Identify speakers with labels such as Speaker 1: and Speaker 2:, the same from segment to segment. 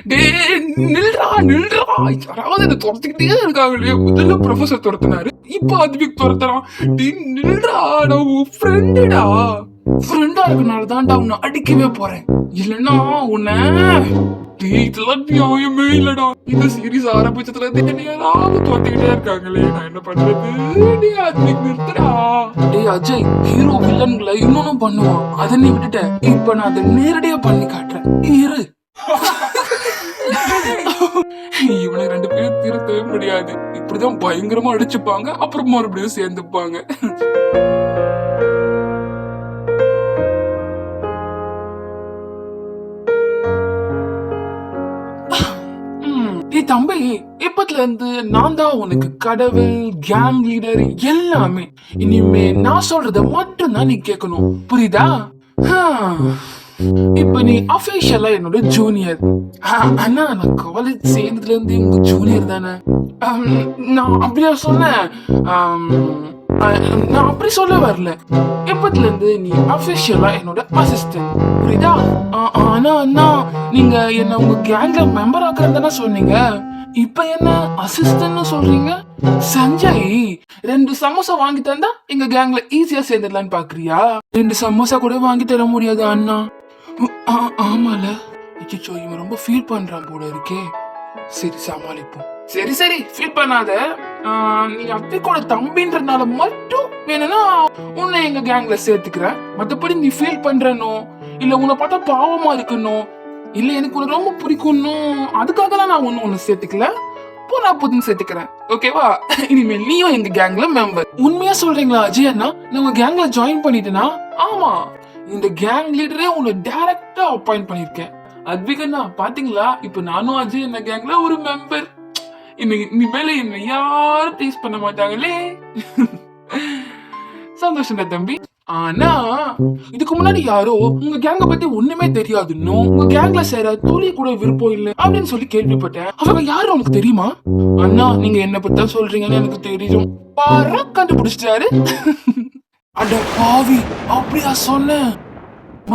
Speaker 1: டேய் நில்றா நில்றா, யாராவது என்ன துரத்திக்கிட்டே இருக்காங்களே. முதல்ல ப்ரொஃபசர் துரத்தினாரு, இப்ப அத்விக் துரத்துறான். டேய் நில்றா, நான் உன் ஃப்ரெண்டுடா. ஃப்ரெண்டா இருக்கனால தான்டா உன்னை அடிக்கவே போறேன், இல்லன்னா உன்னை. டேய் இதெல்லாம் நியாயமே இல்லடா. இந்த சீரீஸ் ஆரம்பிச்சதுல இருந்து என்ன யாராவது துரத்திக்கிட்டே இருக்காங்களே, நான் என்ன பண்றது? டேய் அத்விக் நிறுத்துடா. டேய் அஜய், ஹீரோ வில்லன்களை இன்னொன்னும் பண்ணுவான், அதை நீ விட்டுட்ட. இப்ப நான் அதை நேரடியா பண்ணி காட்டுறேன், இரு. இவனை ரெண்டு பேரும் திருத்தவே முடியாது. இப்படிதான் பயங்கரமா அடிச்சுப்பாங்க, அப்புறம் மறுபடியும் சேர்ந்துப்பாங்க. ஏய் தம்பி, இப்பத்துல இருந்து நான் தான் உனக்கு கடவுள், கேங் லீடர் எல்லாமே. இனிமே நான் சொல்றத மட்டும் தான் நீ கேட்கணும், புரியுதா? இப்ப நீ அபிஷியலா என்னோட ஜூனியர். அண்ணா நான் காலேஜ் சேர்ந்ததுல இருந்து உங்க ஜூனியர் தானே. நான் அப்படியா சொன்னேன்? நான் அப்படி சொல்ல வரல. எப்பத்துல இருந்து நீ அபிஷியலா என்னோட அசிஸ்டன்ட், புரியுதா? ஆனா அண்ணா, நீங்க என்ன உங்க கேங்ல மெம்பர் ஆக்குறதுன்னு சொன்னீங்க, இப்ப என்ன அசிஸ்டன்ட் சொல்றீங்க? சஞ்சய், 2 சமோசா வாங்கி தந்தா எங்க கேங்ல ஈஸியா சேர்ந்துடலான்னு பாக்குறியா? 2 சமோசா கூட வாங்கி தர முடியாது அண்ணா. ஆமால. அச்சோ, இவன் ரொம்ப ஃபீல் பண்றான் போல இருக்கே. சரி சமாளிப்போம். சரி சரி, ஃபீல் பண்ணாத. நீ அத்திக்கோட தம்பின்றதுனால மட்டும் வேணும்னா உன்னை எங்க கேங்ல சேர்த்துக்கிறேன். மத்தபடி நீ ஃபீல் பண்றனோ, இல்ல உன்னை பார்த்தா பாவமா இருக்கணும், இல்ல எனக்கு உன்னை ரொம்ப பிடிக்கணும், அதுக்காக தான் நான் உன்னை சேர்த்துக்கல. நான் புதுன்னு சேர்த்துக்கிறேன், ஓகேவா? இனிமேல் நீயும் எங்க கேங்ல மெம்பர். உண்மையா சொல்றீங்களா அஜய் அண்ணா? நான் உங்க கேங்ல ஜாயின் பண்ணிட்டேனா? ஆமா, இந்த கேங் லீடரே உன்னை டைரக்டா அப்பாயிண்ட் பண்ணிருக்கேன். அத்விக் அண்ணா பாத்தீங்களா, இப்ப நானும் அஜய் அண்ணா கேங்ல ஒரு மெம்பர். இனிமேல என்ன யாரும் டீஸ் பண்ண மாட்டாங்களே. சந்தோஷம் தம்பி. ஆனா இதுக்கு முன்னாடி யாரோ உங்க கேங்க பத்தி ஒண்ணுமே தெரியாதுன்னு, உங்க கேங்ல சேர துளி கூட விருப்பம் இல்ல அப்படின்னு சொல்லி கேள்விப்பட்டேன். அவங்க யாரு உனக்கு தெரியுமா? அண்ணா, நீங்க என்ன பத்தா சொல்றீங்கன்னு எனக்கு தெரியும். பாரா, கண்டுபிடிச்சிட்டாரு. அட பாவி, அப்படியா சொன்னேன்?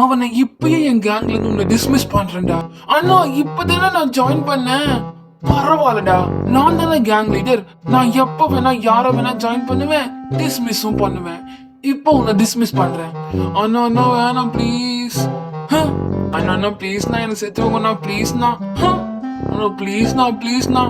Speaker 1: அவனை இப்பயே என் கேங்ல இருந்து உன்னை டிஸ்மிஸ் பண்றேன்டா. அண்ணா, இப்பதானே நான் ஜாயின் பண்ணேன். பரவாயில்லடா, நான் தானே கேங் லீடர். நான் எப்ப வேணா யார வேணா ஜாயின் பண்ணுவேன், டிஸ்மிஸும் பண்ணுவேன். இப்போ உன்னை டிஸ்மிஸ் பண்றேன். அண்ணா அண்ணா வேணாம் ப்ளீஸ். அண்ணா அண்ணா ப்ளீஸ்ண்ணா, என்ன சேர்த்துவங்கண்ணா ப்ளீஸ்ண்ணா. ப்ளீஸ்ண்ணா ப்ளீஸ்ண்ணா